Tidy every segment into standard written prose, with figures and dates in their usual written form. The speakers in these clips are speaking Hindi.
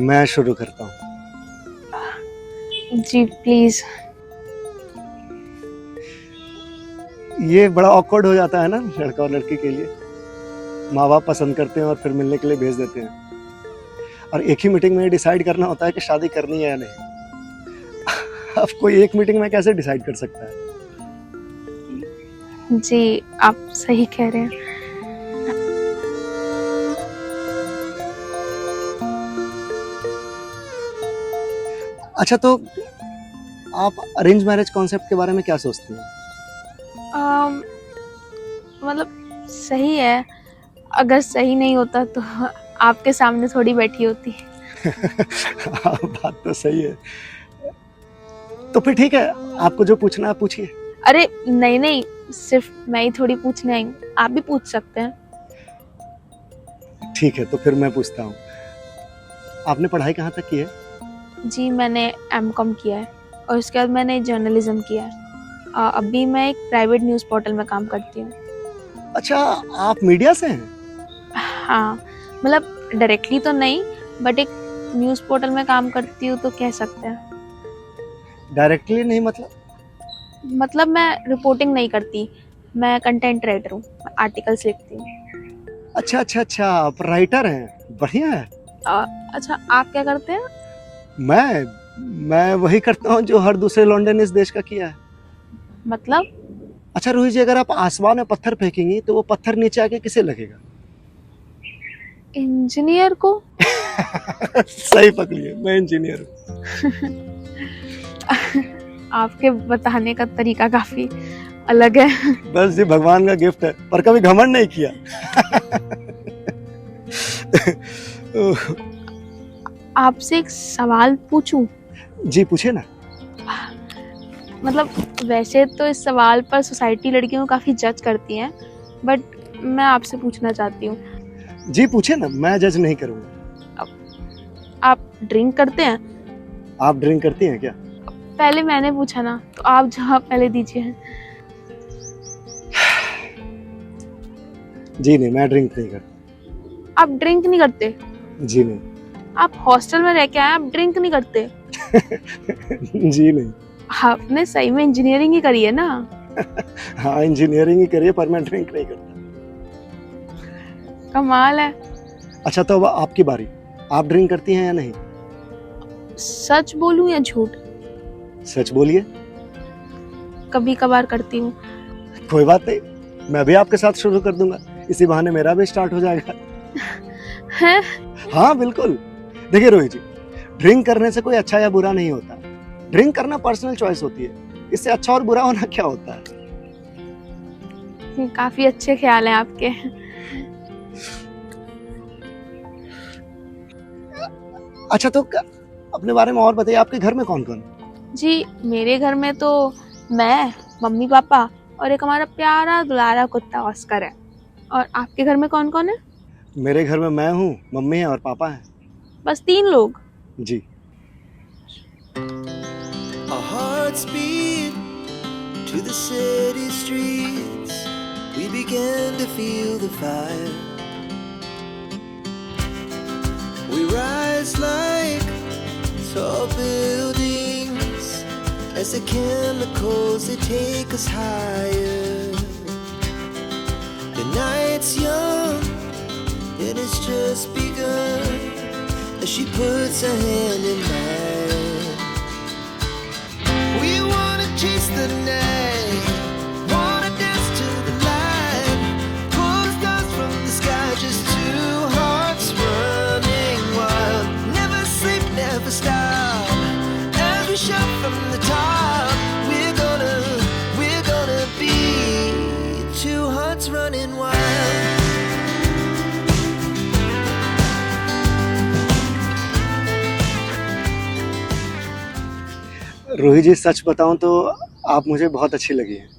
मैं शुरू करता हूँ। जी प्लीज। ये बड़ा ऑकवर्ड हो जाता है ना लड़का और लड़की के लिए। माँ बाप पसंद करते हैं और फिर मिलने के लिए भेज देते हैं, और एक ही मीटिंग में डिसाइड करना होता है कि शादी करनी है या नहीं। अब कोई एक मीटिंग में कैसे डिसाइड कर सकता है? जी आप सही कह रहे हैं। अच्छा, तो आप अरेंज मैरिज कॉन्सेप्ट के बारे में क्या सोचती हैं? मतलब सही है, अगर सही नहीं होता तो आपके सामने थोड़ी बैठी होती। बात तो सही है। तो फिर ठीक है, आपको जो पूछना है पूछिए। अरे नहीं नहीं, सिर्फ मैं ही थोड़ी पूछने आई हूँ, आप भी पूछ सकते हैं। ठीक है, तो फिर मैं पूछता हूँ, आपने पढ़ाई कहाँ तक की है? जी मैंने एमकॉम किया है और उसके बाद मैंने जर्नलिज्म किया है। अभी मैं एक प्राइवेट न्यूज़ पोर्टल में काम करती हूँ। अच्छा, आप मीडिया से हैं? हाँ मतलब डायरेक्टली तो नहीं, बट एक न्यूज़ पोर्टल में काम करती हूँ तो कह सकते हैं। डायरेक्टली नहीं मतलब मैं रिपोर्टिंग नहीं करती, मैं कंटेंट राइटर हूँ, आर्टिकल्स लिखती हूँ। अच्छा अच्छा अच्छा, आप राइटर हैं, बढ़िया है। अच्छा आप क्या करते हैं? मैं वही करता हूँ जो हर दूसरे लौंडे ने इस देश का किया है। मतलब अच्छा रोहित जी, अगर आप आसमान में पत्थर फेंकेंगी तो वो पत्थर नीचे आके किसे लगेगा? इंजीनियर को। सही पकड़िए, मैं इंजीनियर हूँ। आपके बताने का तरीका काफी अलग है। बस जी भगवान का गिफ्ट है, पर कभी घमंड नहीं किया। आपसे एक सवाल पूछूं? जी पूछिए ना। मतलब वैसे तो इस सवाल पर सोसाइटी लड़कियों को काफी जज करती है, बट मैं आपसे पूछना चाहती हूँ। जी पूछिए ना, मैं जज नहीं करूंगा। आप ड्रिंक करते हैं? आप ड्रिंक करती हैं क्या? पहले मैंने पूछा ना, तो आप जवाब पहले दीजिए। जी नहीं, मैं ड्रिंक नहीं करता। आप ड्रिंक नहीं करते? जी नहीं। आप हॉस्टल में रह के आए, आप ड्रिंक नहीं करते? जी नहीं। आपने सही में इंजीनियरिंग ही करी है ना? हाँ इंजीनियरिंग ही करिए, पर मैं ड्रिंक नहीं करता। कमाल है। अच्छा, तो अब आपकी बारी, आप ड्रिंक करती हैं या नहीं? सच बोलूं या झूठ? सच बोलिए। कभी कभार करती हूँ। कोई बात नहीं, मैं भी आपके साथ शुरू कर दूंगा, इसी बहाने मेरा भी स्टार्ट हो जाएगा। है? हाँ बिल्कुल। देखिए रोहित जी, ड्रिंक करने से कोई अच्छा या बुरा नहीं होता। ड्रिंक करना पर्सनल चॉइस होती है, इससे अच्छा और बुरा होना क्या होता है? काफी अच्छे ख्याल हैं आपके। अच्छा, तो अपने बारे में और बताइए, आपके घर में कौन कौन है? जी मेरे घर में तो मैं, मम्मी पापा और एक हमारा प्यारा दुलारा कुत्ता ऑस्कर है। और आपके घर में कौन कौन है? मेरे घर में मैं हूँ, मम्मी है और पापा है। बस 3 लोग? जी। Our hearts beat to the city streets. We began to feel the fire. We rise like tall buildings as the chemicals they take us higher. The night's young and it's just begun as she puts her hand in mine. We wanna chase the night, wanna dance to the light, pull the stars from the sky, just two hearts running wild. Never sleep, never stop, as we shout from the top. We're gonna be two hearts running wild. Rohit जी, सच बताऊं तो आप मुझे बहुत अच्छी लगी हैं।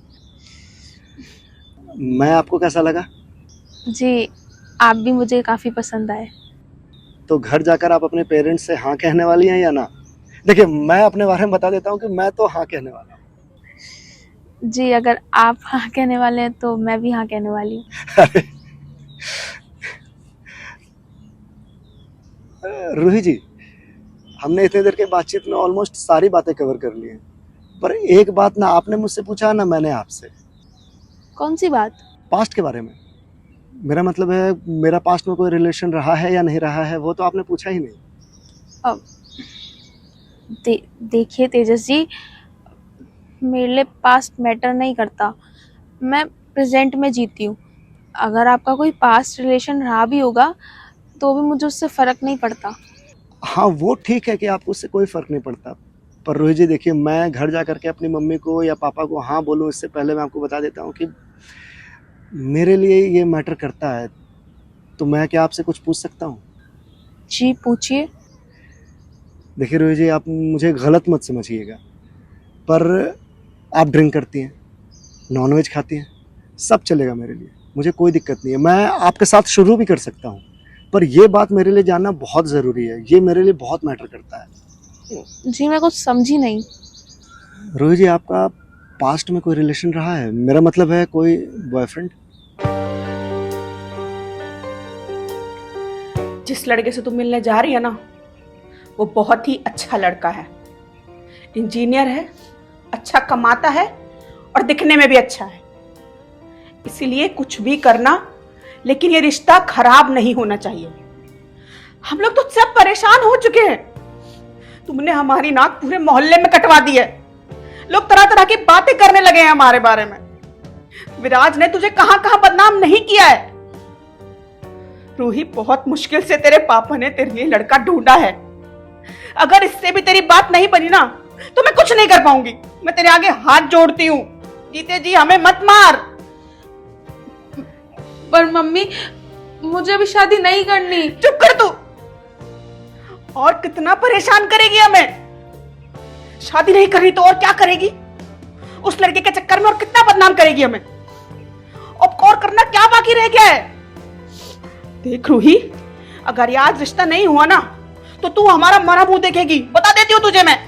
मैं आपको कैसा लगा? जी आप भी मुझे काफी पसंद आए। तो घर जाकर आप अपने पेरेंट्स से हाँ कहने वाली हैं या ना? देखिए, मैं अपने बारे में बता देता हूँ कि मैं तो हाँ कहने वाला हूँ। जी अगर आप हाँ कहने वाले हैं तो मैं भी हाँ कहने वाली हूँ। रोहित जी, हमने इतने देर के बातचीत में ऑलमोस्ट सारी बातें कवर कर ली हैं, पर एक बात ना आपने मुझसे पूछा ना मैंने आपसे, कौन सी बात? पास्ट के बारे में। मेरा मतलब है मेरा पास्ट में कोई रिलेशन रहा है या नहीं रहा है, वो तो आपने पूछा ही नहीं। देखिए तेजस जी, मेरे लिए पास्ट मैटर नहीं करता, मैं प्रेजेंट में जीती हूँ। अगर आपका कोई पास्ट रिलेशन रहा भी होगा तो भी मुझे उससे फ़र्क नहीं पड़ता। हाँ वो ठीक है कि आपको उससे कोई फ़र्क नहीं पड़ता, पर रोहित जी देखिए, मैं घर जा करके अपनी मम्मी को या पापा को हाँ बोलूँ इससे पहले मैं आपको बता देता हूँ कि मेरे लिए ये मैटर करता है। तो मैं क्या आपसे कुछ पूछ सकता हूँ? जी पूछिए। देखिए रोहित जी, आप मुझे गलत मत समझिएगा, पर आप ड्रिंक करती हैं, नॉनवेज खाती हैं, सब चलेगा मेरे लिए, मुझे कोई दिक्कत नहीं है, मैं आपके साथ शुरू भी कर सकता हूँ, पर ये बात मेरे लिए जानना बहुत ज़रूरी है, ये मेरे लिए बहुत मैटर करता है। जी मैं कुछ समझी नहीं। रोहित जी, आपका पास्ट में कोई रिलेशन रहा है? मेरा मतलब है कोई बॉयफ्रेंड? जिस लड़के से तुम मिलने जा रही है ना, वो बहुत ही अच्छा लड़का है, इंजीनियर है, अच्छा कमाता है और दिखने में भी अच्छा है। इसीलिए कुछ भी करना, लेकिन ये रिश्ता खराब नहीं होना चाहिए। हम लोग तो सब परेशान हो चुके हैं। तुमने हमारी नाक पूरे मोहल्ले में कटवा दी है, लोग तरह तरह की बातें करने लगे हैं हमारे बारे में। विराज ने तुझे कहां कहां बदनाम नहीं किया है। रूही, बहुत मुश्किल से तेरे पापा ने तेरे लिए लड़का ढूंढा है। अगर इससे भी तेरी बात नहीं बनी ना तो मैं कुछ नहीं कर पाऊंगी। मैं तेरे आगे हाथ जोड़ती हूँ, जीते जी हमें मत मार। पर मम्मी, मुझे अभी शादी नहीं करनी। चुप कर तू, और कितना परेशान करेगी हमें। शादी नहीं करी तो और क्या करेगी? उस लड़के के चक्कर में और कितना बदनाम करेगी हमें। अब और करना क्या बाकी रह गया है? देख रूही, अगर ये आज रिश्ता नहीं हुआ ना तो तू हमारा मरा मुंह देखेगी, बता देती हूँ तुझे मैं।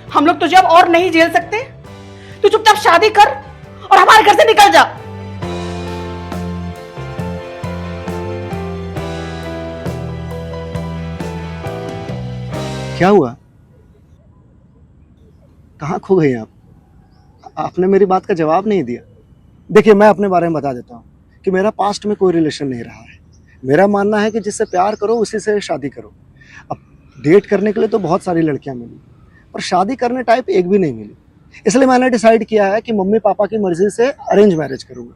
हम लोग तुझे अब और नहीं झेल सकते। तू चुपचाप शादी कर और हमारे घर से निकल जा। क्या हुआ? कहाँ खो गई आप? आपने मेरी बात का जवाब नहीं दिया। देखिए, मैं अपने बारे में बता देता हूँ कि मेरा पास्ट में कोई रिलेशन नहीं रहा है। मेरा मानना है कि जिससे प्यार करो उसी से शादी करो। अब डेट करने के लिए तो बहुत सारी लड़कियां मिली, पर शादी करने टाइप एक भी नहीं मिली। इसलिए मैंने डिसाइड किया है कि मम्मी पापा की मर्जी से अरेंज मैरिज करूँगा।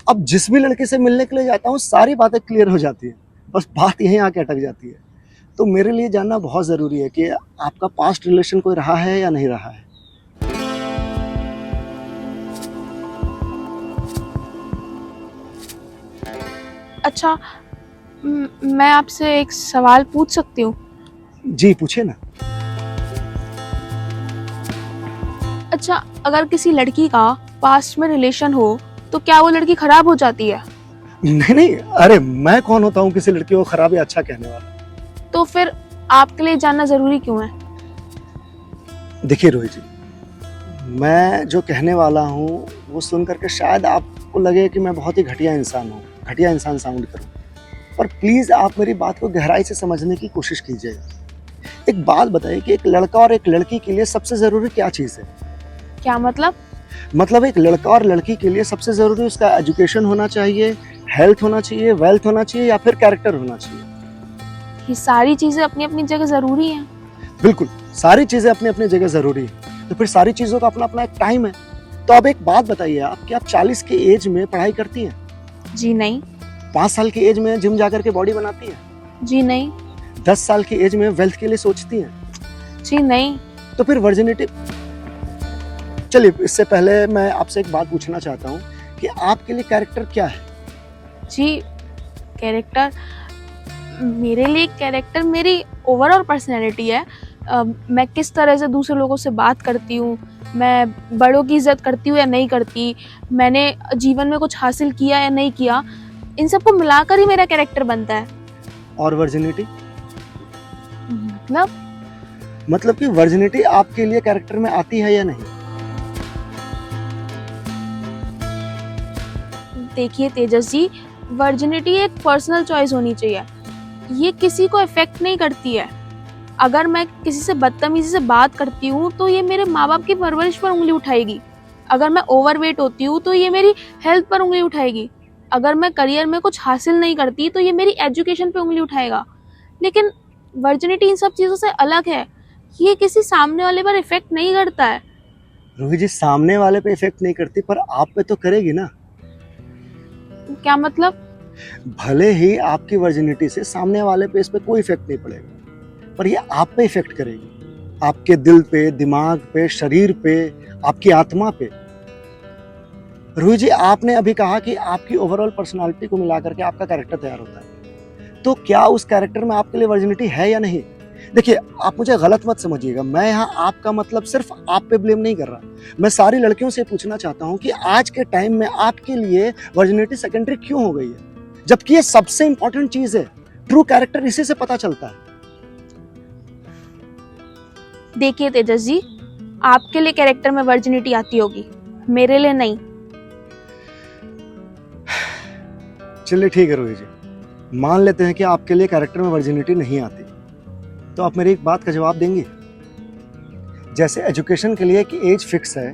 अब जिस भी लड़के से मिलने के लिए जाता हूँ सारी बातें क्लियर हो जाती है, बस बात यहीं आके अटक जाती है। तो मेरे लिए जानना बहुत ज़रूरी है कि आपका पास्ट रिलेशन कोई रहा है या नहीं रहा है। अच्छा, मैं आपसे एक सवाल पूछ सकती हूँ? जी पूछे ना। अच्छा, अगर किसी लड़की का पास्ट में रिलेशन हो तो क्या वो लड़की खराब हो जाती है? नहीं नहीं, अरे मैं कौन होता हूँ किसी लड़की को खराब या अच्छा कहने वाला। तो फिर आपके लिए जानना जरूरी क्यों है? देखिए रोहित जी, मैं जो कहने वाला हूँ वो सुन करके शायद आपको लगे कि मैं बहुत ही घटिया इंसान हूँ, घटिया इंसान साउंड करूँ, पर प्लीज़ आप मेरी बात को गहराई से समझने की कोशिश कीजिएगा। एक बात बताइए कि एक लड़का और एक लड़की के लिए सबसे ज़रूरी क्या चीज़ है? क्या मतलब? मतलब एक लड़का और लड़की के लिए सबसे ज़रूरी उसका एजुकेशन होना चाहिए, हेल्थ होना चाहिए, वेल्थ होना चाहिए, या फिर कैरेक्टर होना चाहिए? ये सारी चीजें अपनी अपनी जगह जरूरी हैं। बिल्कुल, सारी चीज़ें अपनी अपनी जगह ज़रूरी है, तो फिर सारी चीज़ों का अपना अपना एक टाइम है। तो अब एक बात बताइए आप, कि आप 40 की एज में पढ़ाई करती हैं? जी नहीं। 5 साल की एज में जिम जा करके बॉडी बनाती हैं? जी नहीं। 10 साल की एज में वेल्थ के लिए सोचती हैं? जी नहीं। तो फिर वर्जिनिटी। चलिए, इससे पहले मैं आपसे एक बात पूछना चाहता हूँ कि आपके लिए कैरेक्टर क्या है? जी, कैरेक्टर, मेरे लिए कैरेक्टर मेरी ओवरऑल पर्सनैलिटी है। मैं किस तरह से दूसरे लोगों से बात करती हूँ, मैं बड़ों की इज्जत करती हूँ या नहीं करती, मैंने जीवन में कुछ हासिल किया या नहीं किया, इन सबको मिलाकर ही मेरा कैरेक्टर बनता है। और वर्जिनिटी? मतलब कि वर्जिनिटी आपके लिए कैरेक्टर में आती है या नहीं? देखिए तेजस जी, वर्जिनिटी एक पर्सनल चॉइस होनी चाहिए, ये किसी को इफेक्ट नहीं करती है। अगर मैं किसी से बदतमीजी से बात करती हूँ तो ये मेरे माँ बाप की परवरिश पर उंगली उठाएगी। अगर मैं ओवरवेट होती हूँ तो ये मेरी हेल्थ पर उंगली उठाएगी। अगर मैं करियर में कुछ हासिल नहीं करती तो ये मेरी एजुकेशन पे उंगली उठाएगा। लेकिन वर्जिनिटी इन सब चीज़ों से अलग है। ये किसी सामने वाले पर इफेक्ट नहीं करता है। रूही जी, सामने वाले पे इफेक्ट नहीं करती पर आप पे तो करेगी ना। क्या मतलब? भले ही आपकी वर्जिनिटी से सामने वाले पे इस पे कोई इफेक्ट नहीं पड़ेगा, पर ये आप पे इफेक्ट करेगी। आपके दिल पे, दिमाग पे, शरीर पे, आपकी आत्मा पे। रूही जी, आपने अभी कहा कि आपकी ओवरऑल पर्सनालिटी को मिलाकर के आपका कैरेक्टर तैयार होता है, तो क्या उस कैरेक्टर में आपके लिए वर्जिनिटी है या नहीं? देखिए, आप मुझे गलत मत समझिएगा, मैं यहाँ आपका मतलब सिर्फ आप पे ब्लेम नहीं कर रहा। मैं सारी लड़कियों से पूछना चाहता हूँ कि आज के टाइम में आपके लिए वर्जिनिटी सेकेंडरी क्यों हो गई है, जबकि ये सबसे इंपॉर्टेंट चीज है। ट्रू कैरेक्टर इसी से पता चलता है। देखिए तेजस जी, आपके लिए कैरेक्टर में वर्जिनिटी आती होगी, मेरे लिए नहीं। चलिए ठीक है रूही जी, मान लेते हैं कि आपके लिए कैरेक्टर में वर्जिनिटी नहीं आती, तो आप मेरी एक बात का जवाब देंगी? जैसे एजुकेशन के लिए एक एज फिक्स है,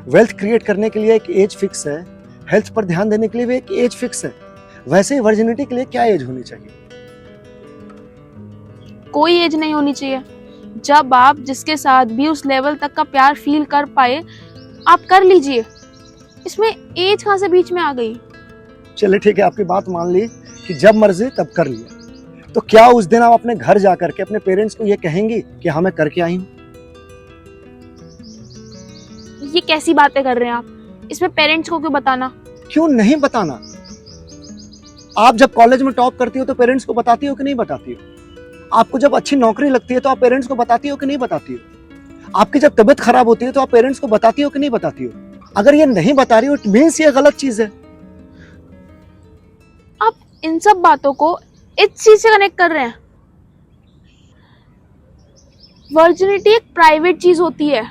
वेल्थ क्रिएट करने के लिए एक एज फिक्स है, हेल्थ पर ध्यान देने के लिए भी एक एज फिक्स है, वैसे ही वर्जिनिटी के लिए क्या एज होनी चाहिए? कोई एज नहीं होनी चाहिए। जब आप जिसके साथ भी उस लेवल तक का प्यार फील कर पाए, आप कर लीजिए। इसमें एज कहाँ से बीच में आ गई? चलिए ठीक है, आपकी बात मान ली कि जब मर्जी तब कर लिया, तो क्या उस दिन आप अपने घर जाकर के अपने पेरेंट्स को ये कहेंगी कि हाँ मैं करके आई हूँ? ये कैसी बातें कर रहे हैं आप? इसमें पेरेंट्स को क्यों बताना? क्यों नहीं बताना? आप जब कॉलेज में टॉप करती हो तो पेरेंट्स को बताती हो कि नहीं बताती हो? आपको जब अच्छी नौकरी लगती है तो आप पेरेंट्स को बताती हो कि नहीं बताती हो? आपकी जब तबीयत खराब होती है तो आप पेरेंट्स को बताती हो कि नहीं बताती हो? अगर ये नहीं बता रही हो, इट मींस ये गलत चीज है। आप इन सब बातों को इस चीज से कनेक्ट कर रहे हैं। वर्जिनिटी एक प्राइवेट चीज होती है,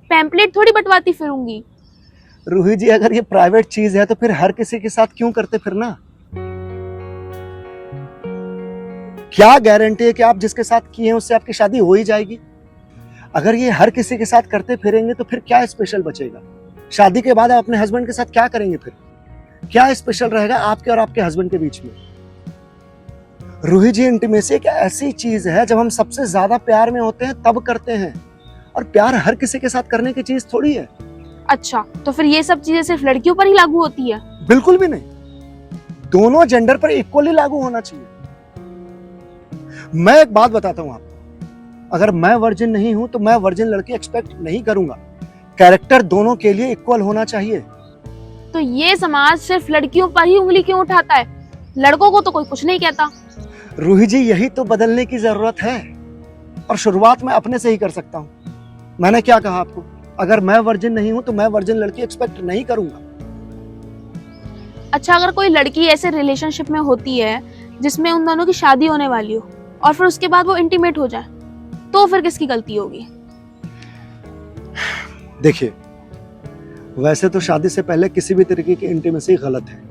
पैम्पलेट थोड़ी बंटवाती फिरूंगी। रूही जी, अगर ये प्राइवेट चीज है तो फिर हर किसी के साथ क्यों करते फिरना? क्या गारंटी है कि आप जिसके साथ किए हैं उससे आपकी शादी हो ही जाएगी? अगर ये हर किसी के साथ करते फिरेंगे तो फिर क्या स्पेशल बचेगा? शादी के बाद आप अपने हस्बैंड के साथ क्या करेंगे? फिर क्या स्पेशल रहेगा आपके और आपके हस्बैंड के बीच में? रूही जी, इंटीमेसी एक ऐसी चीज है जब हम सबसे ज्यादा प्यार में होते हैं तब करते हैं, और प्यार हर किसी के साथ करने की चीज थोड़ी है। अच्छा, तो फिर ये सब चीजें सिर्फ लड़कियों पर ही लागू होती है? बिल्कुल भी नहीं, दोनों जेंडर पर इक्वली लागू होना चाहिए। मैं एक बात बताता हूं आपको, अगर मैं वर्जिन नहीं हूं तो मैं वर्जिन लड़की एक्सपेक्ट नहीं करूंगा। कैरेक्टर दोनों के लिए इक्वल होना चाहिए। तो ये समाज सिर्फ लड़कियों पर ही उंगली क्यों उठाता है? लड़कों को तो कोई कुछ नहीं कहता। रूही जी, यही तो बदलने की जरूरत है, और शुरुआत मैं अपने से ही कर सकता हूं। मैंने क्या कहा आपको? अगर मैं वर्जिन नहीं हूं तो मैं वर्जिन लड़की एक्सपेक्ट नहीं करूंगा। अच्छा, अगर कोई लड़की ऐसे रिलेशनशिप में होती है जिसमें उन दोनों की शादी होने वाली हो और फिर उसके बाद वो इंटीमेट हो जाए, तो फिर किसकी गलती होगी? देखिए, वैसे तो शादी से पहले किसी भी तरीके की इंटीमेसी गलत है,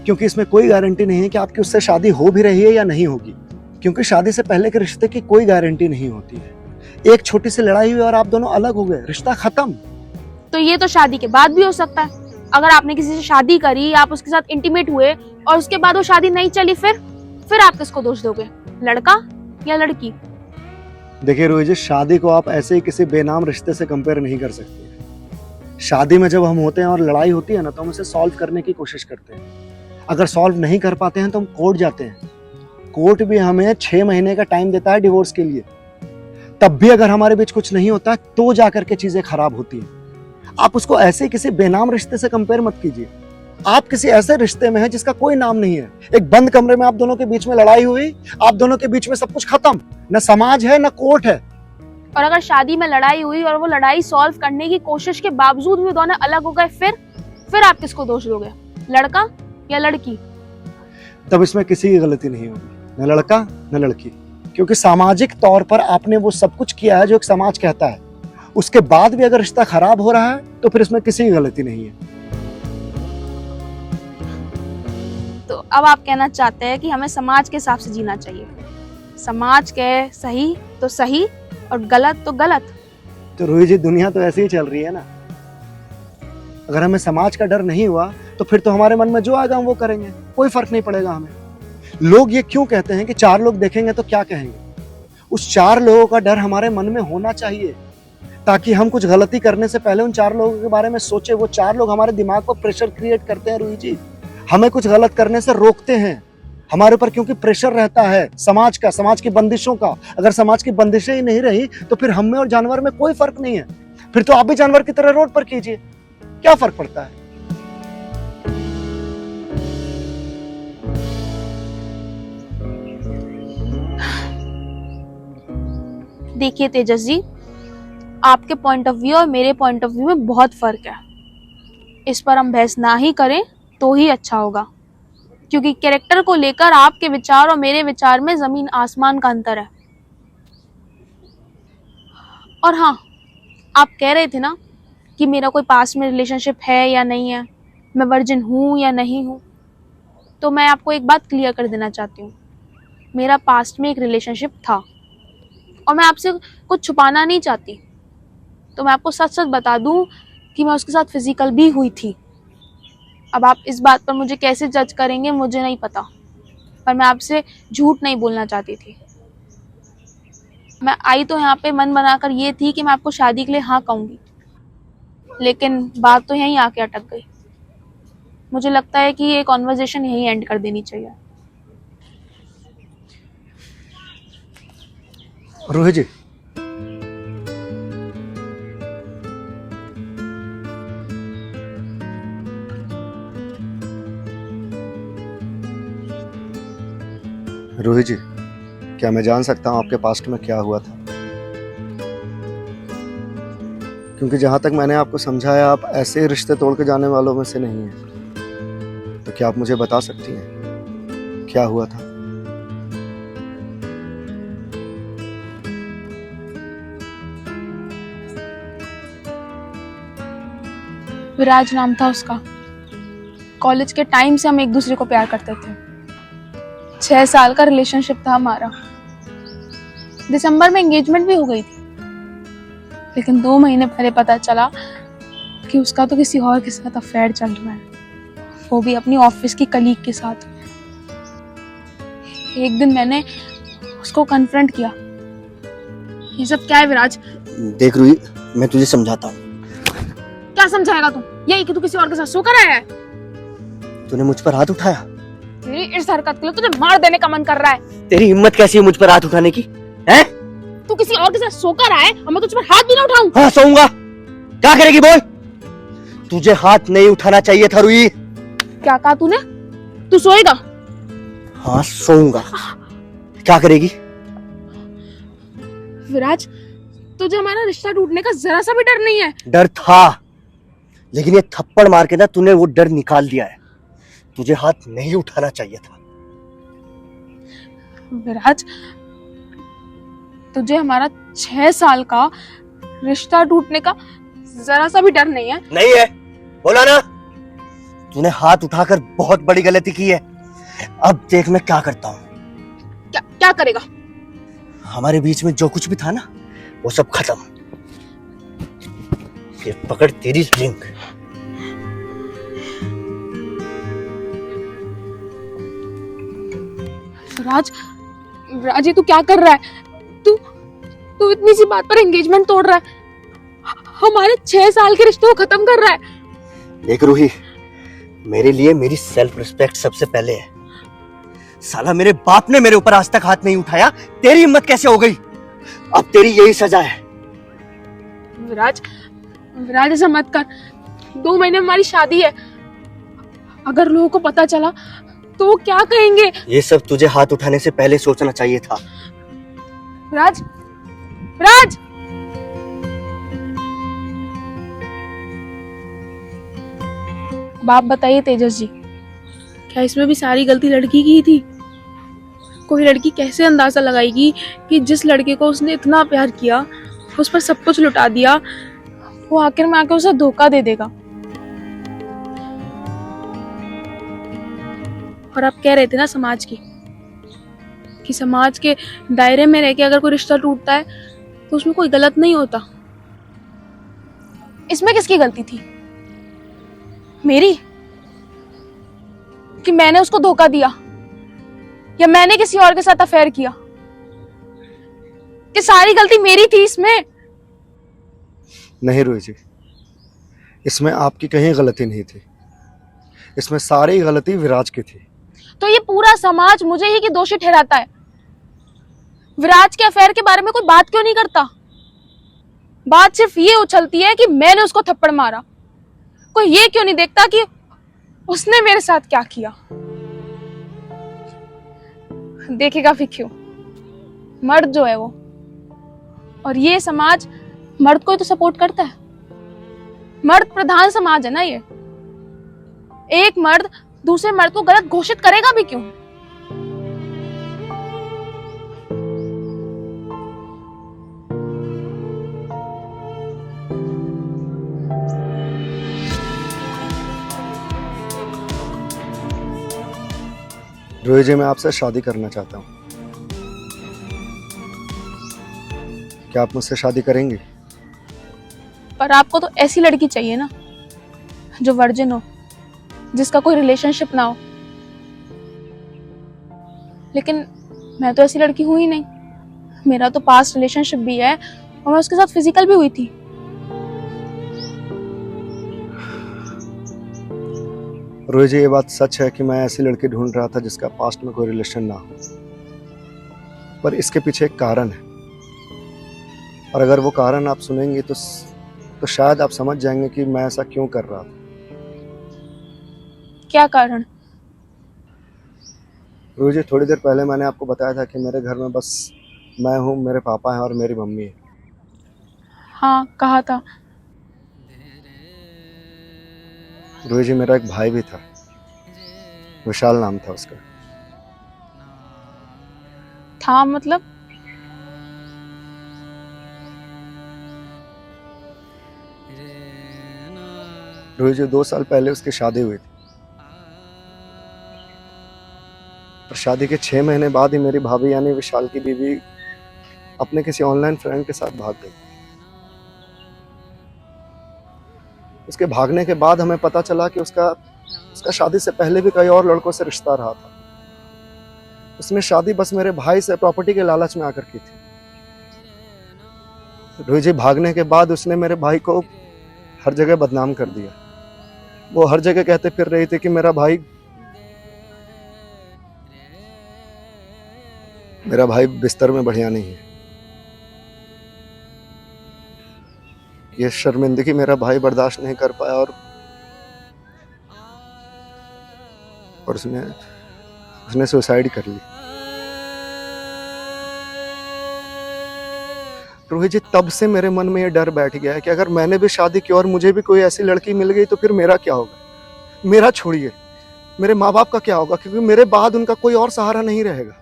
क्योंकि इसमें कोई गारंटी नहीं है कि आपकी उससे शादी हो भी रही है या नहीं होगी, क्योंकि शादी से पहले के रिश्ते की कोई गारंटी नहीं होती है। एक छोटी सी लड़ाई हुई और आप दोनों अलग हो गए, रिश्ता खत्म। तो ये तो शादी के बाद भी हो सकता है। अगर आपने किसी से शादी करी, आप उसके साथ इंटीमेट हुए और उसके बाद वो शादी नहीं चली, फिर आप किसको दोष दोगे, लड़का या लड़की? देखिए रोहित जी, शादी को आप ऐसे ही किसी बेनाम रिश्ते से कंपेयर नहीं कर सकते। शादी में जब हम होते हैं और लड़ाई होती है ना, तो हम उसे सॉल्व करने की कोशिश करते हैं। अगर सॉल्व नहीं कर पाते हैं तो हम कोर्ट जाते हैं। कोर्ट भी हमें 6 महीने का टाइम देता है डिवोर्स के लिए। तब भी अगर हमारे बीच कुछ नहीं होता तो जाकर के चीजें खराब होती हैं। आप उसको ऐसे किसी बेनाम रिश्ते से कंपेयर मत कीजिए। आप किसी ऐसे रिश्ते में हैं जिसका कोई नाम नहीं है। एक बंद कमरे में आप दोनों के बीच में लड़ाई हुई, आप दोनों के बीच में सब कुछ खत्म, न समाज है न कोर्ट है। और अगर शादी में लड़ाई हुई और वो लड़ाई सॉल्व करने की कोशिश के बावजूद भी दोनों अलग हो गए, फिर आप किसको दोष दोगे, लड़का या लड़की? तब इसमें किसी की गलती नहीं होगी, न लड़का न लड़की, क्योंकि सामाजिक तौर पर आपने वो सब कुछ किया है जो एक समाज कहता है। उसके बाद भी अगर रिश्ता खराब हो रहा है तो फिर इसमें किसी की गलती नहीं है। तो अब आप कहना चाहते हैं कि हमें समाज के हिसाब से जीना चाहिए? समाज कहे सही तो सही और गलत तो गलत। तो रूही जी, दुनिया तो ऐसे ही चल रही है ना। अगर हमें समाज का डर नहीं हुआ तो फिर तो हमारे मन में जो आएगा हम वो करेंगे, कोई फर्क नहीं पड़ेगा हमें। लोग ये क्यों कहते हैं कि 4 लोग देखेंगे तो क्या कहेंगे? उस 4 लोगों का डर हमारे मन में होना चाहिए, ताकि हम कुछ गलती करने से पहले उन 4 लोगों के बारे में सोचे। वो 4 लोग हमारे दिमाग को प्रेशर क्रिएट करते हैं रूही जी, हमें कुछ गलत करने से रोकते हैं हमारे ऊपर, क्योंकि प्रेशर रहता है समाज का, समाज की बंदिशों का। अगर समाज की बंदिशें ही नहीं रही तो फिर हम में और जानवर में कोई फर्क नहीं है। फिर तो आप भी जानवर की तरह रोड पर कीजिए, क्या फर्क पड़ता है? देखिए तेजस जी, आपके पॉइंट ऑफ व्यू और मेरे पॉइंट ऑफ व्यू में बहुत फर्क है। इस पर हम बहस ना ही करें तो ही अच्छा होगा, क्योंकि कैरेक्टर को लेकर आपके विचार और मेरे विचार में जमीन आसमान का अंतर है। और हाँ, आप कह रहे थे ना कि मेरा कोई पास्ट में रिलेशनशिप है या नहीं है, मैं वर्जिन हूँ या नहीं हूँ, तो मैं आपको एक बात क्लियर कर देना चाहती हूँ। मेरा पास्ट में एक रिलेशनशिप था और मैं आपसे कुछ छुपाना नहीं चाहती, तो मैं आपको सच सच बता दूं कि मैं उसके साथ फिजिकल भी हुई थी। अब आप इस बात पर मुझे कैसे जज करेंगे मुझे नहीं पता, पर मैं आपसे झूठ नहीं बोलना चाहती थी। मैं आई तो यहाँ पे मन बनाकर ये थी कि मैं आपको शादी के लिए हाँ कहूँगी, लेकिन बात तो यहीं आके अटक गई। मुझे लगता है कि ये कॉन्वर्जेशन यहीं एंड कर देनी चाहिए। रूही जी, रूही जी, क्या मैं जान सकता हूँ आपके पास्ट में क्या हुआ था? क्योंकि जहां तक मैंने आपको समझाया, आप ऐसे रिश्ते तोड़ के जाने वालों में से नहीं हैं। तो क्या आप मुझे बता सकती हैं क्या हुआ था? विराज नाम था उसका। कॉलेज के टाइम से हम एक दूसरे को प्यार करते थे। 6 साल का रिलेशनशिप था हमारा। दिसंबर में एंगेजमेंट भी हो गई थी, लेकिन 2 महीने पहले पता चला कि उसका तो किसी और के साथ अफेयर चल रहा है, वो भी अपनी ऑफिस की कलीग के साथ। एक दिन मैंने उसको कन्फ्रंट किया। ये सब क्या है विराज? देख रूही, मैं तुझे समझाता हूँ। क्या समझाएगा तू? यही कि तू किसी और के साथ सोकर आया है? तूने मुझ पर हाथ उठाया। तेरी इस हरकत के लिए तुझे मार देने का मन कर रहा है। तेरी हिम्मत कैसी है मुझ पर हाथ उठाने की? हैं? तू किसी और के साथ सोकर आए और मैं तुझ पर हाथ भी ना उठाऊं? हाँ, सोऊंगा। क्या करेगी बोल? तुझे हाथ नहीं उठाना चाहिए था रूही। क्या कहा तूने? तू सोएगा? हाँ, सोऊंगा। क्या करेगी? विराज, तुझे हमारा रिश्ता टूटने का जरा सा भी डर नहीं है? डर था, लेकिन ये थप्पड़ मार के ना तूने वो डर निकाल दिया है। तुझे हाथ नहीं उठाना चाहिए था। विराज, तुझे हमारा 6 साल का रिश्ता टूटने का जरा सा भी डर नहीं है? नहीं है, बोला ना। तूने हाथ उठाकर बहुत बड़ी गलती की है। अब देख मैं क्या करता हूँ। क्या करेगा? हमारे बीच में जो कुछ भी था ना, वो सब खत्म। फिर पकड़ तेरी रिंग। राज, ये तू क्या कर रहा है? तू इतनी सी बात पर एंगेजमेंट तोड़ रहा है। हमारे 6 साल के रिश्ते को खत्म कर रहा है। देख रूही, मेरे लिए मेरी सेल्फ रिस्पेक्ट सबसे पहले है। साला मेरे बाप ने मेरे ऊपर आज तक हाथ नहीं उठाया, तेरी हिम्मत कैसे हो गई? अब तेरी यही सजा है। विराज, ऐसा मत कर। 2 महीने में हमारी शादी है। अगर लोगों को पता चला तो वो क्या कहेंगे? ये सब तुझे हाथ उठाने से पहले सोचना चाहिए था। विराज, अब आप बताइए तेजस जी, क्या इसमें भी सारी गलती लड़की की ही थी? कोई लड़की कैसे अंदाजा लगाएगी कि जिस लड़के को उसने इतना प्यार किया, उस पर सब कुछ लुटा दिया, वो आखिर में आके उसे धोखा दे देगा? और आप कह रहे थे ना समाज की, कि समाज के दायरे में रह के अगर कोई रिश्ता टूटता है तो उसमें कोई गलत नहीं होता। इसमें किसकी गलती थी? मेरी? कि मैंने उसको धोखा दिया या मैंने किसी और के साथ अफेयर किया? कि सारी गलती मेरी थी इसमें? नहीं रूही जी, इसमें आपकी कहीं गलती नहीं थी, इसमें सारी गलती विराज की थी। तो ये पूरा समाज मुझे ही कि दोषी ठहराता है। विराज के अफेयर के बारे में कोई बात क्यों नहीं करता? बात सिर्फ ये उछलती है कि मैंने उसको थप्पड़ मारा। कोई ये क्यों नहीं देखता कि उसने मेरे साथ क्या किया? देखेगा फिर क्यों? मर्द जो है वो, और ये समाज मर्द को ही तो सपोर्ट करता है। मर्द प्रधान समाज है ना ये। एक मर्द दूसरे मर्द को गलत घोषित करेगा भी क्यों? रूही जी, मैं आपसे शादी करना चाहता हूँ। क्या आप मुझसे शादी करेंगी? पर आपको तो ऐसी लड़की चाहिए ना जो वर्जिन हो, जिसका कोई रिलेशनशिप ना हो। लेकिन मैं तो ऐसी लड़की हूं ही नहीं। मेरा तो पास्ट रिलेशनशिप भी है और मैं उसके साथ फिजिकल भी हुई थी। रूही जी, ये बात सच है कि मैं ऐसी लड़की ढूंढ रहा था जिसका पास्ट में कोई रिलेशन ना हो, पर इसके पीछे एक कारण है, और अगर वो कारण आप सुनेंगे तो शायद आप समझ जाएंगे कि मैं ऐसा क्यों कर रहा था। क्या कारण? रूही जी, थोड़ी देर पहले मैंने आपको बताया था कि मेरे घर में बस मैं हूँ, मेरे पापा हैं और मेरी मम्मी है। हाँ, कहा था। रूही जी, मेरा एक भाई भी था, विशाल नाम था उसका। था मतलब? रूही जी, 2 साल पहले उसकी शादी हुई थी, और शादी के 6 महीने बाद ही मेरी भाभी यानी विशाल की बीवी अपने किसी ऑनलाइन फ्रेंड के साथ भाग गई। उसके भागने के बाद हमें पता चला कि उसका शादी से पहले भी कई और लड़कों से रिश्ता रहा था। उसने शादी बस मेरे भाई से प्रॉपर्टी के लालच में आकर की थी। रूही जी, भागने के बाद उसने मेरे भाई को हर जगह बदनाम कर दिया। वो हर जगह कहते फिर रही थी कि मेरा भाई बिस्तर में बढ़िया नहीं है। ये शर्मिंदगी मेरा भाई बर्दाश्त नहीं कर पाया और उसने सुसाइड कर ली। रोहित जी, तब से मेरे मन में ये डर बैठ गया है कि अगर मैंने भी शादी की और मुझे भी कोई ऐसी लड़की मिल गई तो फिर मेरा क्या होगा? मेरा छोड़िए, मेरे माँ बाप का क्या होगा? क्योंकि मेरे बाद उनका कोई और सहारा नहीं रहेगा।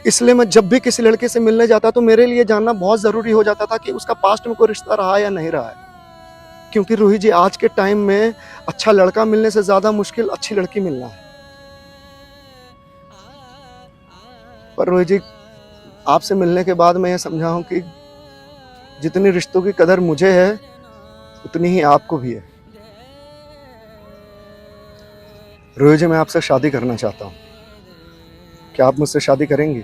इसलिए मैं जब भी किसी लड़के से मिलने जाता तो मेरे लिए जानना बहुत जरूरी हो जाता था कि उसका पास्ट में कोई रिश्ता रहा या नहीं रहा है। क्योंकि रूही जी, आज के टाइम में अच्छा लड़का मिलने से ज्यादा मुश्किल अच्छी लड़की मिलना है। पर रूही जी, आपसे मिलने के बाद मैं ये समझा हूं कि जितनी रिश्तों की कदर मुझे है उतनी ही आपको भी है। रूही जी, मैं आपसे शादी करना चाहता हूं। क्या आप मुझसे शादी करेंगी?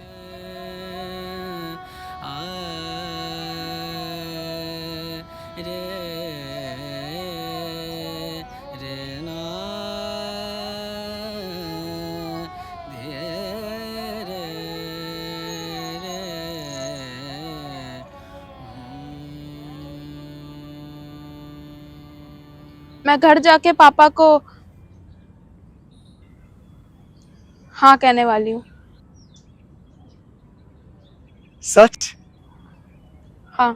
मैं घर जाके पापा को हाँ कहने वाली हूँ। सच? हाँ।